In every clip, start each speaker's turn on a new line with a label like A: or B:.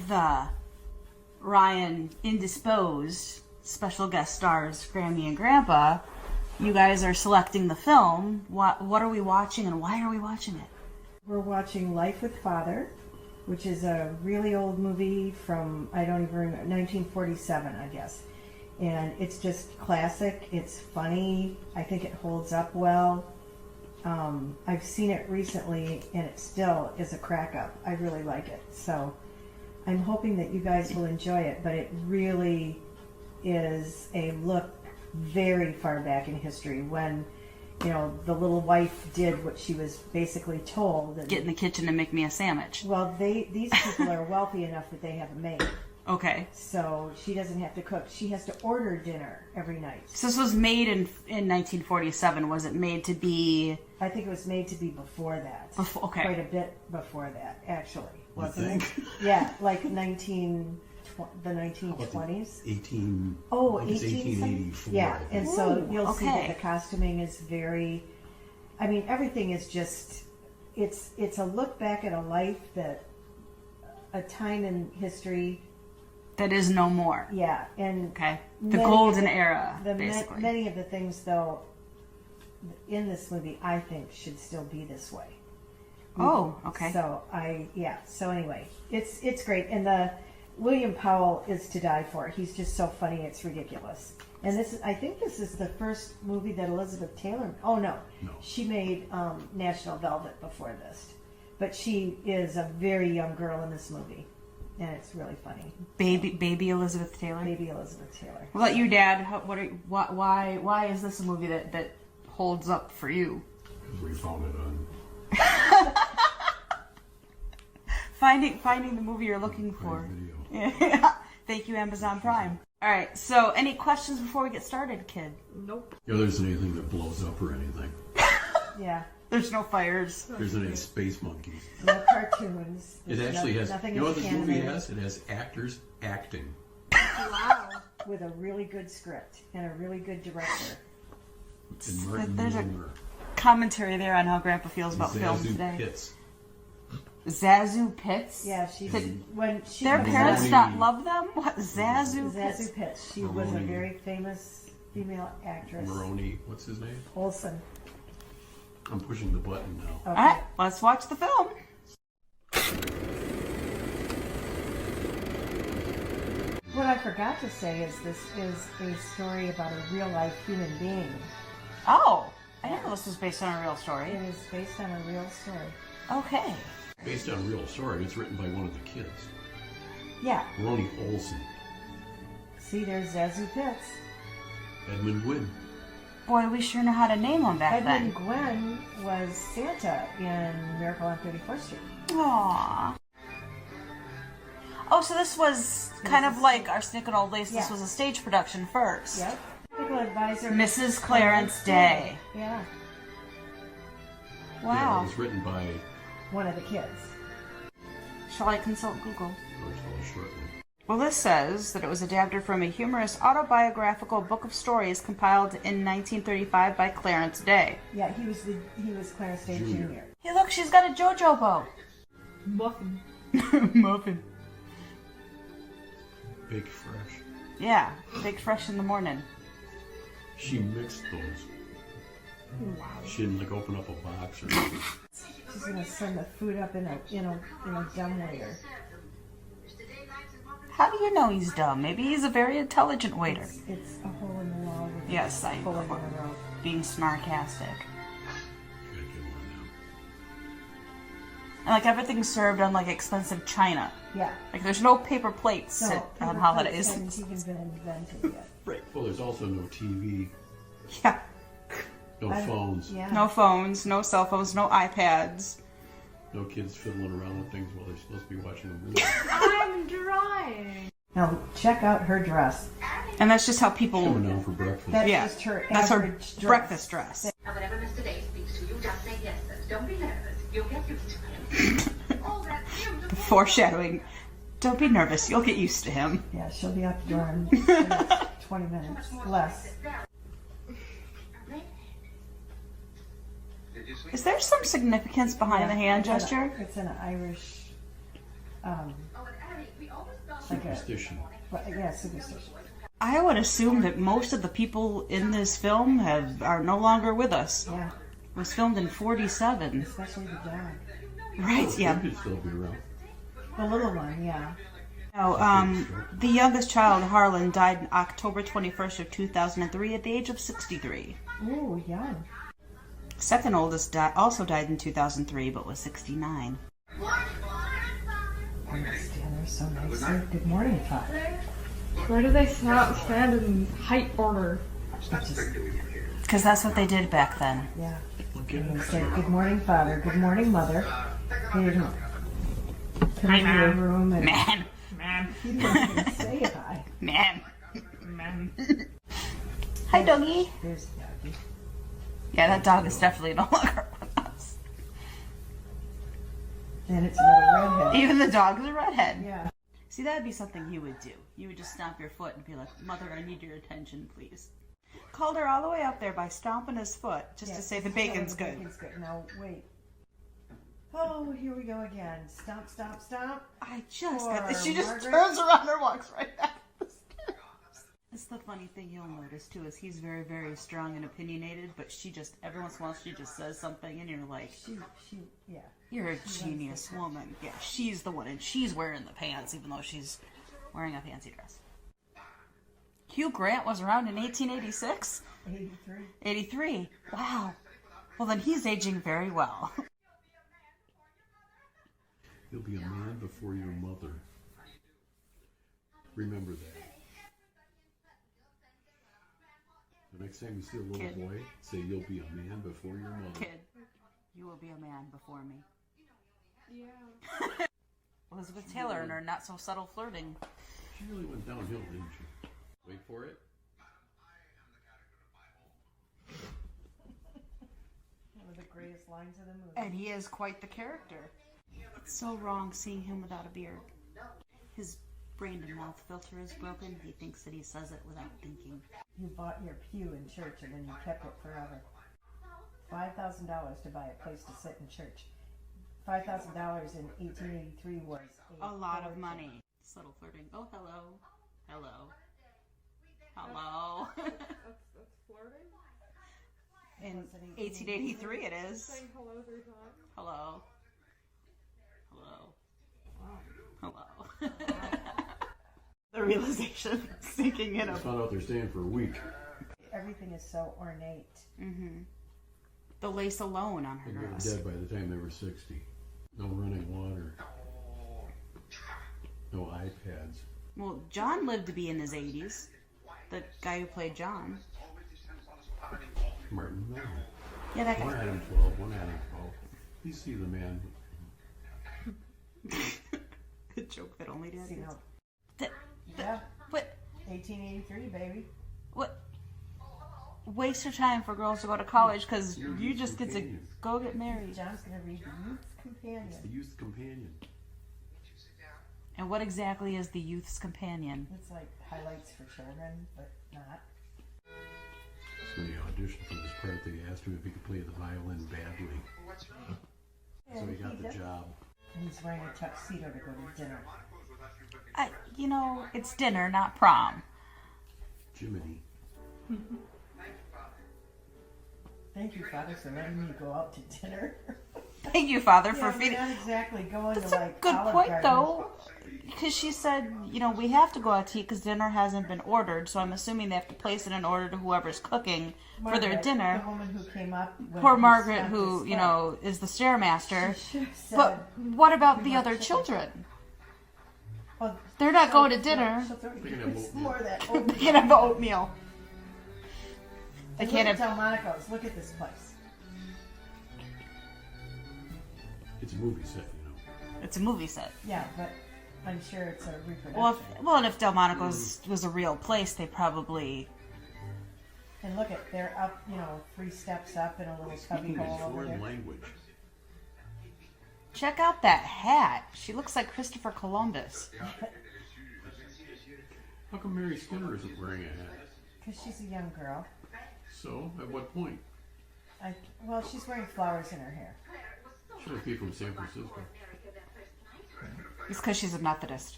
A: the Ryan Indisposed special guest stars, Grammy and Grandpa, you guys are selecting the film. What are we watching and why are we watching it?
B: We're watching Life with Father, which is a really old movie from, I don't even remember, 1947, I guess. And it's just classic. It's funny. I think it holds up well. I've seen it recently and it still is a crack up. I really like it. So I'm hoping that you guys will enjoy it, but it really is a look very far back in history when, you know, the little wife did what she was basically told. And,
A: Get in the kitchen and make me a sandwich.
B: well, these people are wealthy enough that they have a maid.
A: Okay.
B: So she doesn't have to cook. She has to order dinner every night.
A: So this was made in 1947. Was it made to be...
B: I think it was made to be before that.
A: Okay.
B: Quite a bit before that, actually.
C: I
B: Wasn't
C: think.
B: it? Yeah, like the 1920s.
C: 18.
B: Oh,
C: I think it's
B: 1884.
C: 1884.
B: Yeah,
C: I think.
B: and so
A: Ooh,
B: you'll see that
A: okay.
B: the costuming is very, I mean, everything is just, it's a look back at a life that, a time in history.
A: That is no more.
B: Yeah, and
A: Okay. The
B: many
A: golden
B: of the-
A: era,
B: the
A: basically.
B: many of the things, though, in this movie, I think should still be this way.
A: Oh, okay.
B: So So anyway, it's great, and the William Powell is to die for. He's just so funny, it's ridiculous. And I think this is the first movie that Elizabeth Taylor. Oh no,
C: No.
B: she made National Velvet before this, but she is a very young girl in this movie, and it's really funny.
A: Baby Elizabeth Taylor.
B: Baby Elizabeth Taylor.
A: What about you, Dad? Why is this a movie that holds up for you?
C: We found it on.
A: Finding the movie you're looking for.
C: Prime Video.
A: Yeah. Thank you, Amazon Prime. All right. So, any questions before we get started, kid?
B: Nope.
C: You know, there isn't anything that blows up or anything.
B: Yeah.
A: There's no fires.
C: There isn't any space monkeys.
B: No cartoons.
C: It
B: There's
C: actually has.
B: nothing
C: You know what
B: is
C: this movie
B: animated.
C: has? It has actors acting.
B: Wow. With a really good script and a really good director.
C: And Martin
A: There's a
C: Miller.
A: commentary there on how Grandpa feels about film
C: Zazu
A: today.
C: Pitts.
A: Zazu Pitts?
B: Yeah, she's
A: Did
B: when she
A: their
B: was
A: parents
C: Zazu-
A: not love them? What? Zazu Pitts?
B: Zazu Pitts. She was a
C: Maroney.
B: very famous female actress.
C: Maroney. What's his name?
B: Olsen.
C: I'm pushing the button now.
B: Okay.
A: All right, let's watch the film.
B: What I forgot to say is this is a story about a real life human being.
A: Oh, I didn't know this was based on a real story.
B: It is based on a real story.
A: Okay.
C: Based on a real story. It's written by one of the kids.
B: Yeah.
C: Maroney Olsen.
B: See, there's Zazu Pitts.
C: Edmund Gwynn.
A: Boy, we sure know how to name them back
B: Edmund
A: then.
B: Gwen was Santa in Miracle on 34th Street.
A: Aww. Oh, so this was kind of like Arsenic and Old Lace. This
B: Yeah.
A: was a stage production first.
B: Yep. Technical advisor.
A: Mrs. Clarence Day.
B: Yeah.
C: Yeah,
A: Wow.
C: it was written by.
B: One of the kids.
A: Shall I consult Google?
C: Shortly.
A: Well, this says that it was adapted from a humorous autobiographical book of stories compiled in 1935 by Clarence Day.
B: Yeah, he was Clarence Day
C: Junior.
B: Jr.
A: Hey, look, she's got a JoJo boat.
B: Muffin.
A: Muffin.
C: Baked fresh.
A: Yeah, baked fresh in the morning.
C: She mixed those.
B: Wow.
C: She didn't like open up a box or anything.
B: She's gonna send the food up in a dumbwaiter.
A: How do you know he's dumb? Maybe he's a very intelligent waiter.
B: It's a hole in the wall with
A: Yes, I
B: a hole
A: know.
B: in the rope.
A: Being snarkastic.
C: You gotta get one now.
A: And like everything's served on like expensive china.
B: Yeah.
A: Like there's no paper plates
B: No,
A: on
B: paper
A: holidays.
B: plates hadn't even been invented yet.
A: Right.
C: Well, there's also no TV,
A: Yeah.
C: no phones,
B: Yeah.
A: No phones, no cell phones, no iPads.
C: no kids fiddling around with things while they're supposed to be watching a movie.
D: I'm drying.
B: Now check out her dress.
A: And that's just how people.
C: Coming down for breakfast.
B: That's
A: Yeah,
B: just her
A: that's her
B: average dress.
A: breakfast dress.
E: And whenever Mr. Day speaks to you, just say yes, sir. Don't be nervous. You'll get used to him. Oh, that's beautiful.
A: Foreshadowing. Don't be nervous. You'll get used to him.
B: Yeah, she'll be out the door in the next 20 minutes. Less.
A: Is there some significance behind the hand gesture?
B: It's an Irish.
E: Oh, and Annie, we opened
C: Superstition.
B: Yeah, superstition.
A: I would assume that most of the people in this film are no longer with us.
B: Yeah,
A: It was filmed in 47.
B: especially the dog.
A: Right,
C: They
A: yeah.
C: could still be around.
B: The little one, yeah.
A: Now, the youngest child, Harlan, died on October 21st of 2003 at the age of 63.
B: Ooh, young.
A: Second oldest also died in 2003, but was 69.
B: Stand there so nicely. Good morning, Father.
D: Where do they stand in height order?
A: Because that's what they did back then.
B: Yeah. And they said, good morning, Father. Good morning, Mother. They didn't come into your room and
A: Man,
B: he didn't even say hi.
A: man. Hi, doggy.
B: There's the doggy.
A: Yeah, that dog is definitely no longer with us.
B: And it's another redhead.
A: Even the dog is a redhead.
B: Yeah.
A: See, that'd be something you would do. You would just stomp your foot and be like, Mother, I need your attention, please. Called her all the way up there by stomping his foot just to say the bacon's
B: The
A: good.
B: bacon's good. Now, wait. Oh, here we go again. Stomp, stomp, stomp.
A: I just
B: Poor
A: got this. She just
B: Margaret.
A: turns around and walks right back up the stairs. That's the funny thing you'll notice too is he's very, very strong and opinionated, but she just every once in a while she just says something and you're like,
B: Yeah.
A: you're a genius woman. Yeah, she's the one and she's wearing the pants even though she's wearing a fancy dress. Hugh Grant was around in 1886?
B: 83.
A: 83. Wow. Well then he's aging very well.
C: You'll be a man before your mother. Remember that. The next time you see a little
A: Kid.
C: boy, say you'll be a man before your mother.
A: Kid, you will be a man before me.
D: Yeah.
A: Elizabeth Taylor and her not so subtle flirting.
C: She really went downhill, didn't she? Wait for it.
B: One of the greatest lines of the movie.
A: And he is quite the character. It's so wrong seeing him without a beard. His brain and mouth filter is broken. He thinks that he says it without thinking.
B: You bought your pew in church and then you kept it forever. $5,000 to buy a place to sit in church. $5,000 in 1883 was
A: A lot of
B: fortune.
A: money. Subtle flirting. Oh, hello. Hello. Hello.
D: That's flirting?
A: In
B: Was it
A: 1883 it is.
D: Saying hello 3 times?
A: Hello. Hello. Hello. The realization sinking in
C: I
A: of
C: found out they're staying for a week.
B: Everything is so ornate.
A: the lace alone on her
C: They were
A: dress.
C: dead by the time they were 60. No running water. No iPads.
A: Well, John lived to be in his 80s. The guy who played John.
C: Martin Miller.
A: Yeah, that
C: One
A: guy.
C: had him 12, one had him 12. You see the man.
A: A joke that only dad
B: You
A: gets.
B: know, yeah,
A: What?
B: 1883, baby.
A: What? Waste your time for girls to go to college because you just get to go get married.
B: John's going to read the Youth's
C: The
B: Companion.
C: youth companion.
A: And what exactly is the youth's companion?
B: It's like highlights for children, but not.
C: So when he auditioned for this part, they asked him if he could play the violin badly. So he got the job.
B: And he's wearing a tuxedo to go to dinner.
A: It's dinner, not prom.
C: Jiminy.
B: Thank you, Father, for letting me go out to dinner.
A: Thank you, Father,
B: Yeah,
A: for
B: we're
A: feeding.
B: not exactly going
A: That's
B: to
A: a
B: like
A: good
B: Olive
A: point,
B: Garden.
A: though, because she said, we have to go out to eat because dinner hasn't been ordered. So I'm assuming they have to place it in order to whoever's cooking for their
B: Margaret,
A: dinner.
B: The woman who came up. when
A: Poor
B: he
A: Margaret,
B: stumped
A: who
B: his foot.
A: is the stairmaster.
B: She should have said,
A: But what about
B: we
A: the
B: want
A: other
B: chicken.
A: children?
B: well,
A: They're not going to
B: she'll-
A: dinner.
B: she'll throw
C: They can have
B: some
C: oatmeal.
B: more of that
A: They
B: oatmeal.
A: can't have oatmeal. They
B: And
A: can't
B: look
A: have.
B: at Delmonico's. Look at this place.
C: It's a movie set,
A: It's a movie set.
B: Yeah, but I'm sure it's a reproduction.
A: And if Delmonico's was a real place, they probably.
B: And look at, they're up, 3 steps up in a little cubby
C: Speaking
B: hole
C: in
B: over
C: foreign
B: there.
C: language.
A: Check out that hat. She looks like Christopher Columbus.
C: How come Mary Skinner isn't wearing a hat?
B: Because she's a young girl.
C: So, at what point?
B: Well, she's wearing flowers in her hair.
C: Should have be from San Francisco.
A: It's because she's a Methodist.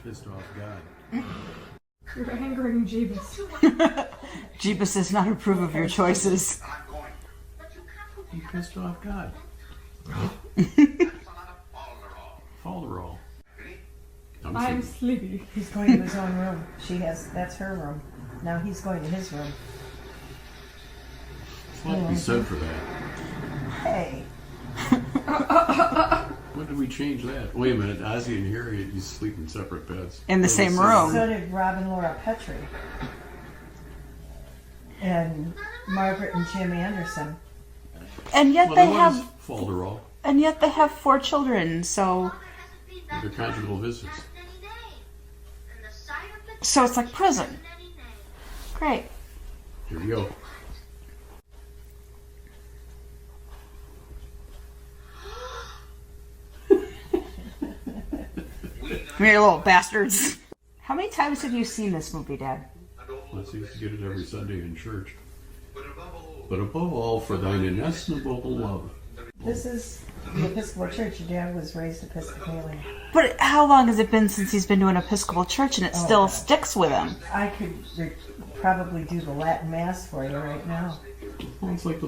C: pissed off God.
D: You're angering Jeebus.
A: Jeebus does not approve of your choices.
C: He pissed off God. Falderall.
D: I'm sleepy.
B: He's going to his own room. That's her room. Now he's going to his room.
C: There's a lot to be said for that.
B: Hey.
C: When did we change that? Wait a minute, Azzy and Harriet used to sleep in separate beds.
A: In the same room.
B: So did Rob and Laura Petrie. And Margaret and Jim Anderson.
A: And yet
C: Well,
A: they
C: there
A: have
C: was Falderall.
A: and yet they have 4 children, so
C: Their conjugal visits.
A: it's like prison. Great.
C: Here we go.
A: Come here, little bastards. How many times have you seen this movie, Dad?
C: Let's used to get it every Sunday in church. But above all, for thine inestimable love.
B: This is the Episcopal Church. Your dad was raised Episcopalian.
A: But how long has it been since he's been to an Episcopal church and it still sticks with him?
B: I could probably do the Latin Mass for you right now.
C: Well, it's like the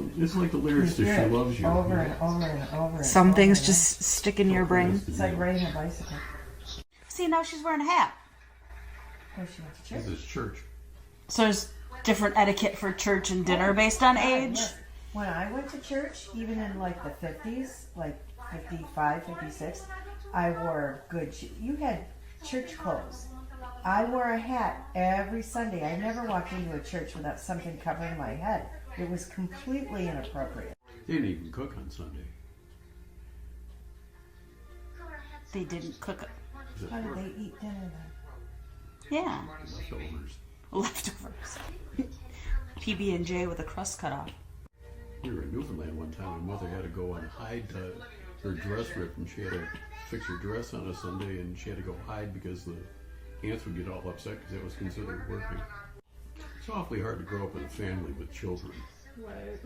C: lyrics to
B: You
C: She
B: hear it
C: Loves You.
B: over and over and over.
A: Some
B: and
A: things
B: over.
A: just stick in your brain.
B: It's like riding a bicycle.
A: See, now she's wearing a hat.
B: Oh, she went to church.
C: This is church.
A: So there's different etiquette for church and dinner based on age.
B: Yes. When I went to church, even in like the 50s, like 55, 56, I wore good you had church clothes. I wore a hat every Sunday. I never walked into a church without something covering my head. It was completely inappropriate.
C: They didn't even cook on Sunday.
A: They didn't cook it.
B: How did they eat dinner then?
A: Yeah,
C: Leftovers.
A: leftovers. PB&J with a crust cut off.
C: We were in Newfoundland one time, and Mother had to go and hide her dress ripped, and she had to fix her dress on a Sunday, and she had to go hide because the aunts would get all upset because that was considered working. It's awfully hard to grow up in a family with children.
D: Right.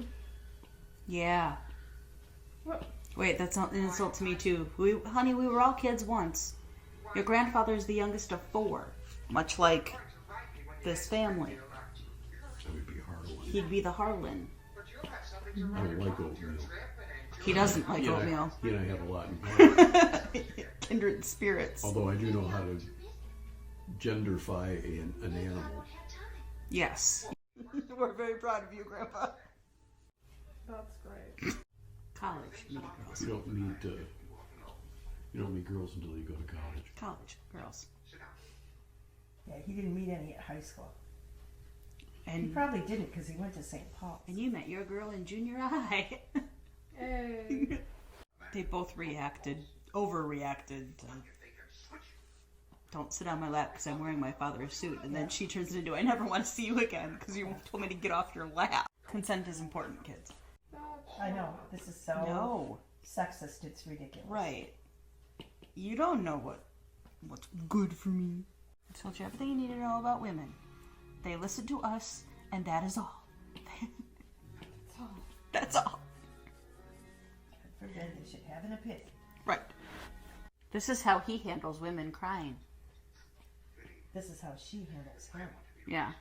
A: Yeah.
D: What?
A: Wait, that's an insult to me too. Honey, we were all kids once. Your grandfather's the youngest of 4, much like this family.
C: That would be Harlan.
A: He'd be the Harlan.
C: I don't like oatmeal.
A: He doesn't like oatmeal.
C: He and I have a lot in common.
A: Kindred spirits.
C: Although I do know how to genderfy an animal.
A: Yes. We're very proud of you, Grandpa.
D: That's great.
A: College meet girls.
C: You don't meet girls until you go to college.
A: College girls.
B: Yeah, he didn't meet any at high school. He
A: And
B: probably didn't because he went to St. Paul's.
A: and you met your girl in junior high.
D: Hey.
A: They both overreacted. Don't sit on my lap because I'm wearing my father's suit. And then she turns it into, I never want to see you again because you told me to get off your lap. Consent is important, kids.
B: I know. This is so
A: No.
B: sexist. It's ridiculous.
A: Right. You don't know what's good for me. I told you everything you need to know about women. They listen to us, and that is all. That's all.
B: For then they should have an opinion.
A: Right. This is how he handles women crying.
B: This is how she handles him.
A: Yeah.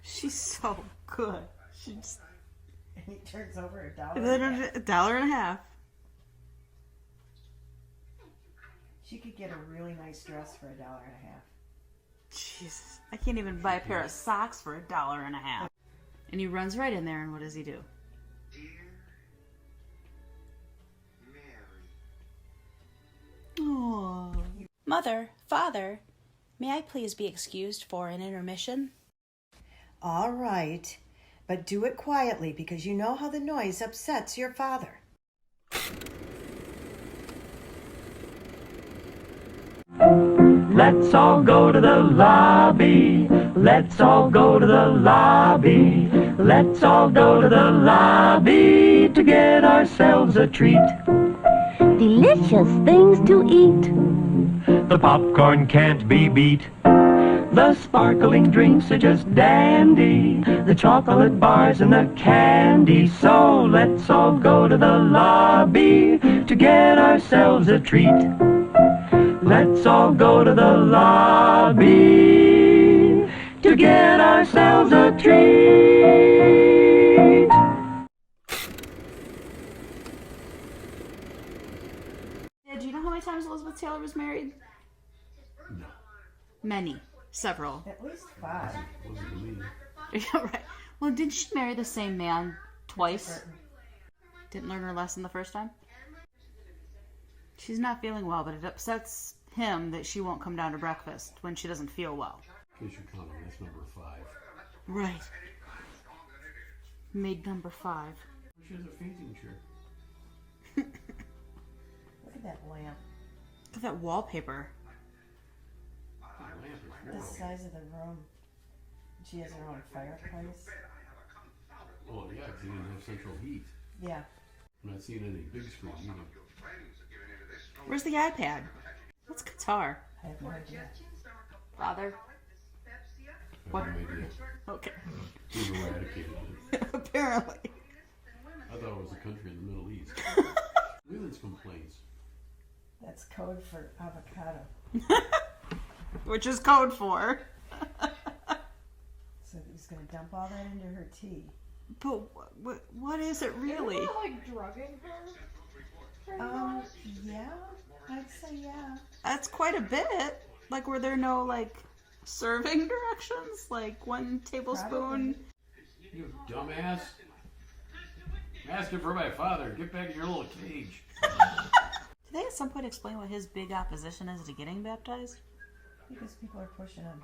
A: She's so good. She's
B: And he turns over $1.
A: $1.50.
B: She could get a really nice dress for $1.50.
A: Jesus. I can't even buy a pair of socks for $1.50. And he runs right in there, and what does he do? Oh. Mother, Father, may I please be excused for an intermission?
B: All right, but do it quietly because you know how the noise upsets your father.
F: Let's all go to the lobby. Let's all go to the lobby. Let's all go to the lobby to get ourselves a treat.
G: Delicious things to eat.
F: The popcorn can't be beat. The sparkling drinks are just dandy. The chocolate bars and the candy. So let's all go to the lobby to get ourselves a treat. Let's all go to the lobby to get ourselves a treat.
A: Yeah, do you know how many times Elizabeth Taylor was married?
C: No,
A: Many. Several.
B: At least 5.
C: wasn't me.
A: Yeah, right. Well, didn't she marry the same man twice?
B: Certain.
A: Didn't learn her lesson the first time? She's not feeling well, but it upsets him that she won't come down to breakfast when she doesn't feel well.
C: In case you're counting, that's number 5.
A: Right. Made number 5.
C: She has a fainting chair.
B: Look at that lamp.
A: Look at that wallpaper.
C: The lamp is
B: The
C: horrible.
B: size of the room. She has her own fireplace.
C: Oh yeah, 'cause you didn't have central heat.
B: Yeah.
C: I'm not seeing any big screen either.
A: Where's the iPad? What's guitar?
B: I have no idea.
A: Father?
C: I have no idea.
A: Okay.
C: We've eradicated it.
A: Apparently.
C: I thought it was a country in the Middle East. Whelan's complaints.
B: That's code for avocado.
A: Which is code for.
B: So he's going to dump all that into her tea.
A: But what is it really?
D: Isn't that, like drugging her?
B: Yeah, I'd say yeah.
A: That's quite a bit. Like, were there no, like, serving directions? Like, 1 tablespoon?
C: You dumbass. I'm asking for my father. Get back in your little cage.
A: Did they at some point explain what his big opposition is to getting baptized?
B: Because people are pushing him.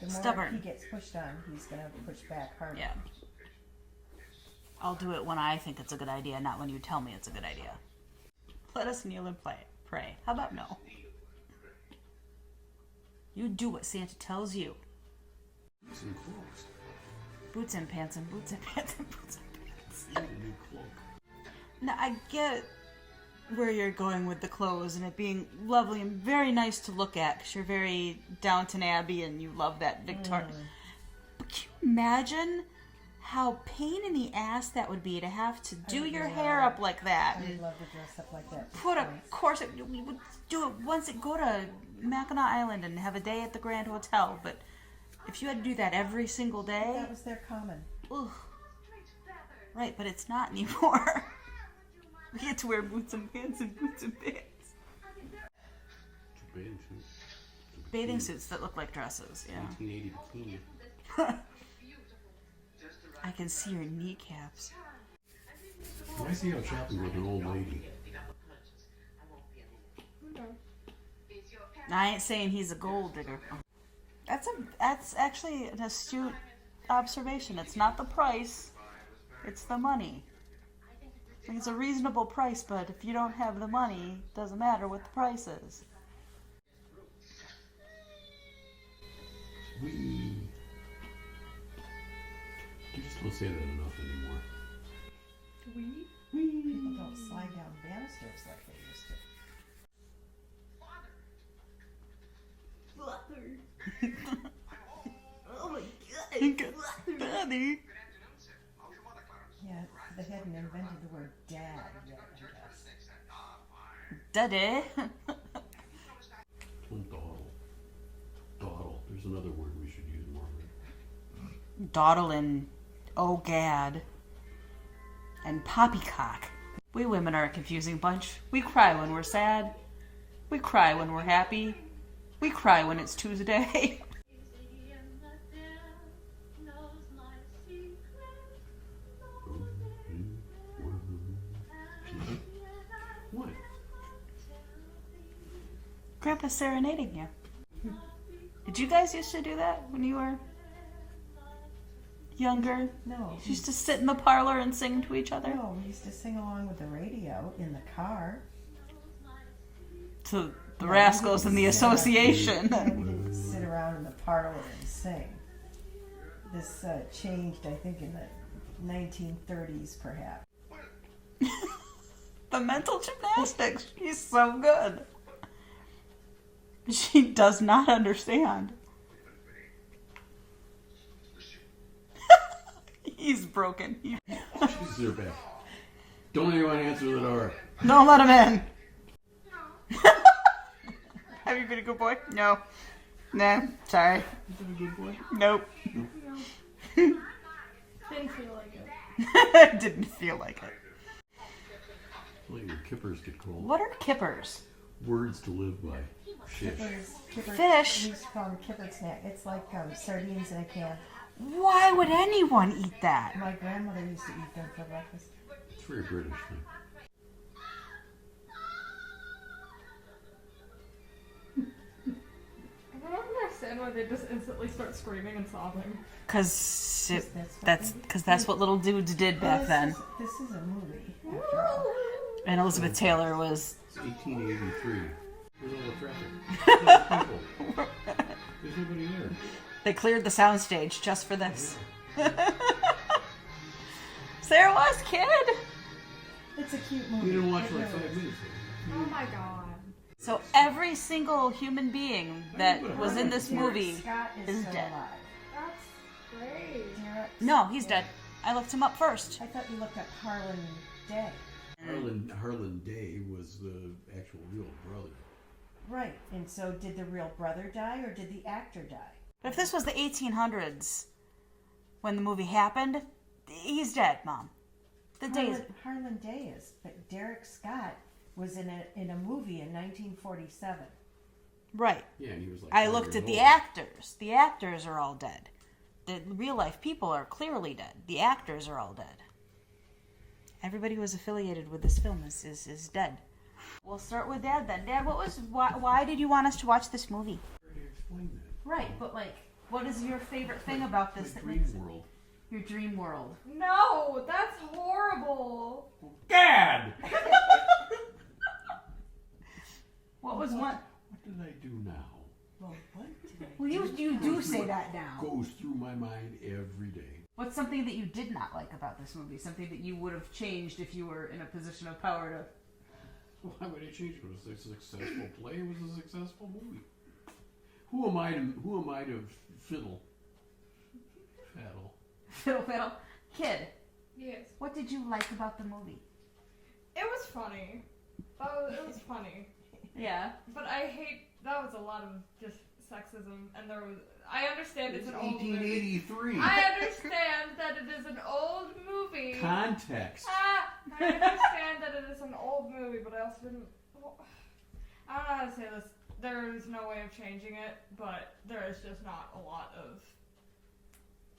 B: The more
A: Stubborn.
B: he gets pushed on, he's going to push back harder.
A: Yeah. I'll do it when I think it's a good idea, not when you tell me it's a good idea. Let us kneel and pray. How about no? You do what Santa tells you.
C: Some clothes.
A: Boots and pants and boots and pants and boots and pants.
C: You need a new cloak.
A: Now, I get where you're going with the clothes and it being lovely and very nice to look at because you're very Downton Abbey and you love that Victorian. But can you imagine how pain in the ass that would be to have to do your hair up like that
B: I would
A: and
B: love to dress up like that.
A: put a corset? We would do it once. Go to Mackinac Island and have a day at the Grand Hotel. But if you had to do that every single day,
B: That was their common.
A: ugh. Right, but it's not anymore. We get to wear boots and pants and boots and pants.
C: It's a bathing suit. It's a
A: Bathing
C: bikini.
A: suits that look like dresses, yeah.
C: 1980 bikini.
A: I can see your kneecaps.
C: I see out shopping with an old lady.
A: I ain't saying he's a gold digger. That's actually an astute observation. It's not the price, it's the money. I think it's a reasonable price, but if you don't have the money, it doesn't matter what the price is.
C: Whee. You just don't say that enough anymore.
B: People don't slide down banisters like they used to.
A: Oh my god. Daddy.
B: Yeah, they hadn't invented the word dad yet, I guess.
A: Daddy.
C: Dawdle. Dawdle. There's another word we should use more of.
A: Dawdle and oh gad. And poppycock. We women are a confusing bunch. We cry when we're sad. We cry when we're happy. We cry when it's Tuesday.
C: What?
A: Grandpa's serenading you. Did you guys used to do that when you were younger?
B: No.
A: You used to sit in the parlor and sing to each other?
B: No, we used to sing along with the radio in the car.
A: To the Rascals and the Association.
B: No, we didn't sit around in the parlor and sing. This changed, I think, in the 1930s, perhaps.
A: The mental gymnastics. She's so good. She does not understand. He's broken.
C: She's there back. Don't anyone answer the door.
A: Don't let him in. Have you been a good boy? No. Nah, sorry.
C: You been a good boy?
A: Nope.
D: Didn't feel like it.
A: Didn't feel like it.
C: Well, your kippers get cold.
A: What are kippers?
C: Words to live by. Fish.
B: Kippers,
A: Fish?
B: We used to call them kipper snack. It's like sardines in a can.
A: Why would anyone eat that?
B: My grandmother used to eat them for breakfast.
C: It's very British thing.
D: I don't understand why they just instantly start screaming and sobbing.
A: Because that's what little dudes did back then.
B: This is a movie, after all.
A: And Elizabeth Taylor was...
C: It's 1883. Where's all the traffic? There's no people. There's nobody there.
A: They cleared the soundstage just for this. So there it was, kid.
B: It's a cute movie.
C: You didn't watch
B: It
C: for like
B: really
C: 5
B: is.
C: minutes.
D: Oh my god.
A: So every single human being that was in this
B: Derek
A: movie
B: Scott
A: is
B: still
A: dead.
B: alive.
D: That's great.
B: Derek
A: No, he's
B: Scott.
A: dead. I looked him up first.
B: I thought you looked up Harlan Day.
C: Harlan Day was the actual real brother.
B: Right, and so did the real brother die or did the actor die?
A: But if this was the 1800s when the movie happened, he's dead, Mom. The days.
B: Harlan Day is, but Derek Scott was in a movie in 1947.
A: Right.
C: Yeah, and he was like.
A: I
C: 4
A: looked
C: years
A: at the
C: old.
A: actors. The actors are all dead. The real life people are clearly dead. The actors are all dead. Everybody who was affiliated with this film is dead. We'll start with Dad then. Dad, why did you want us to watch this movie?
C: I already explained that.
A: Right, but what is your favorite thing about this?
C: My
A: that
C: dream
A: makes it
C: world.
A: your dream world?
D: No, that's horrible.
C: Dad!
A: What was one?
C: What did I do now?
B: Well, what did I
A: Well, you do say that now.
C: Goes through my mind every day.
A: What's something that you did not like about this movie? Something that you would have changed if you were in a position of power to...
C: Why would I change it? It was a successful play. It was a successful movie. Who am I to faddle?
A: Fiddle. Kid,
D: Yes.
A: what did you like about the movie?
D: It was funny. It was funny.
A: Yeah.
D: But I hate, that was a lot of just sexism, and I understand it's an old movie.
C: 1883.
D: I understand that it is an old movie.
C: Context.
D: I understand that it is an old movie, but I also didn't, I don't know how to say this. There is no way of changing it, but there is just not a lot of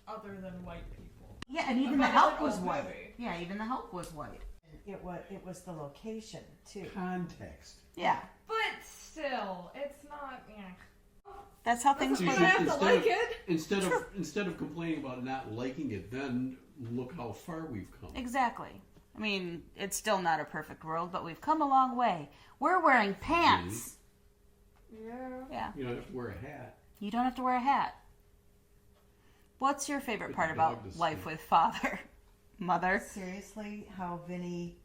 D: other than white people.
A: Yeah, and even
D: But
A: the
D: it's
A: help
D: an
A: was
D: old
A: white.
D: movie.
A: Yeah, even the help was white.
B: It was the location too.
C: Context.
A: Yeah.
D: But still, it's not, yeah.
A: That's how things
D: But
A: were.
D: I have to like it.
C: Instead of complaining about not liking it, then look how far we've come.
A: Exactly. I mean, it's still not a perfect world, but we've come a long way. We're wearing pants.
D: Yeah.
A: Yeah.
C: You don't have to wear a hat.
A: You don't have to wear a hat. What's your favorite
C: But
A: part
C: the
A: about
C: dog does
A: life
C: too.
A: with father? Mother?
B: Seriously, how Vinny,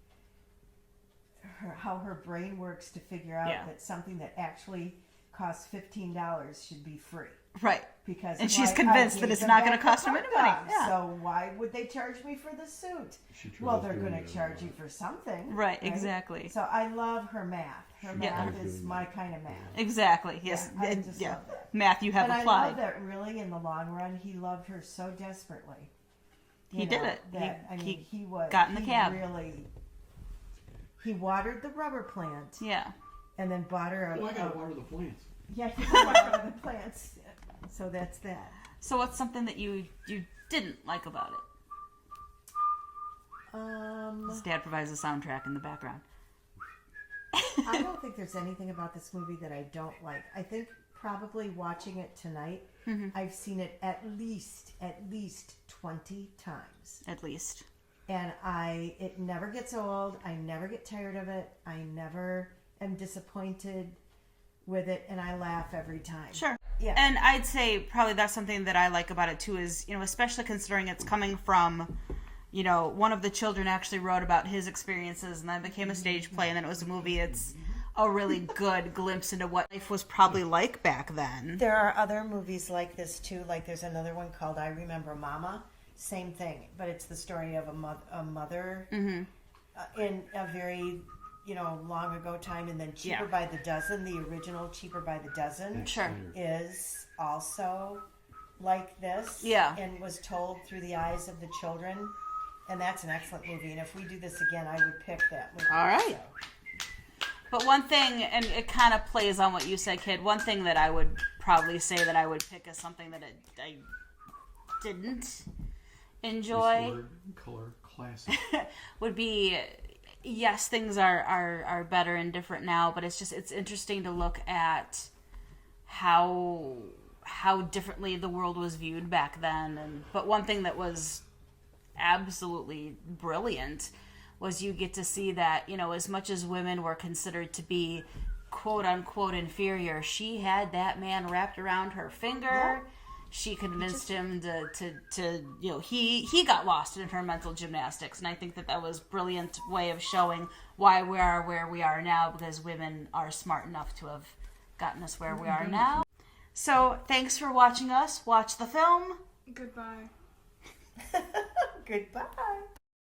B: how her brain works to figure out
A: Yeah.
B: that something that actually costs $15 should be free.
A: Right.
B: Because
A: And she's
B: I
A: convinced
B: gave
A: that it's
B: them
A: not going
B: back
A: to
B: the
A: cost them any money.
B: $5.
A: Yeah.
B: So why would they charge me for the suit?
C: She tried
B: Well, they're
C: doing
B: going
C: that
B: to
C: a
B: charge
C: lot.
B: you for something.
A: Right, exactly.
B: So I love her math. Her
C: She
B: math
C: tried
B: is
C: doing
B: my
C: that.
B: kind of math.
A: Exactly. Yes.
B: Yeah, I just love that.
A: Math you have
B: And I
A: applied.
B: love that really in the long run he loved her so desperately.
A: He
B: You
A: did
B: know,
A: it.
B: That,
A: He
B: was
A: got in the cab.
B: He watered the rubber plant
A: Yeah.
B: and then bought her a.
C: Well, I gotta water the plants.
B: Yeah, he watered the plants. So that's that.
A: So what's something that you didn't like about it? His dad provides the soundtrack in the background.
B: I don't think there's anything about this movie that I don't like. I think probably watching it tonight, I've seen it at least 20 times.
A: At least.
B: And it never gets old. I never get tired of it. I never am disappointed with it, and I laugh every time.
A: Sure.
B: Yeah.
A: And I'd say probably that's something that I like about it too is, especially considering it's coming from, one of the children actually wrote about his experiences and then became a stage play and then it was a movie. It's a really good glimpse into what life was probably like back then.
B: There are other movies like this too. Like there's another one called I Remember Mama. Same thing, but it's the story of a mother in a very long ago time, and then Cheaper
A: Yeah.
B: by the Dozen, the original Cheaper by the Dozen,
A: Sure.
B: is also like this.
A: Yeah.
B: And was told through the eyes of the children. And that's an excellent movie. And if we do this again, I would pick that movie.
A: All right.
B: So.
A: But one thing, and it kind of plays on what you said, Kid, one thing that I would probably say that I would pick as something that I didn't enjoy
C: Restore color classic.
A: would be, yes, things are better and different now, but it's interesting to look at how differently the world was viewed back then. But one thing that was absolutely brilliant was you get to see that, as much as women were considered to be quote unquote inferior, she had that man wrapped around her finger.
B: Yeah.
A: She convinced him to he got lost in her mental gymnastics, and I think that was a brilliant way of showing why we are where we are now, because women are smart enough to have gotten us where we are now. So thanks for watching us watch the film.
D: Goodbye.
B: Goodbye.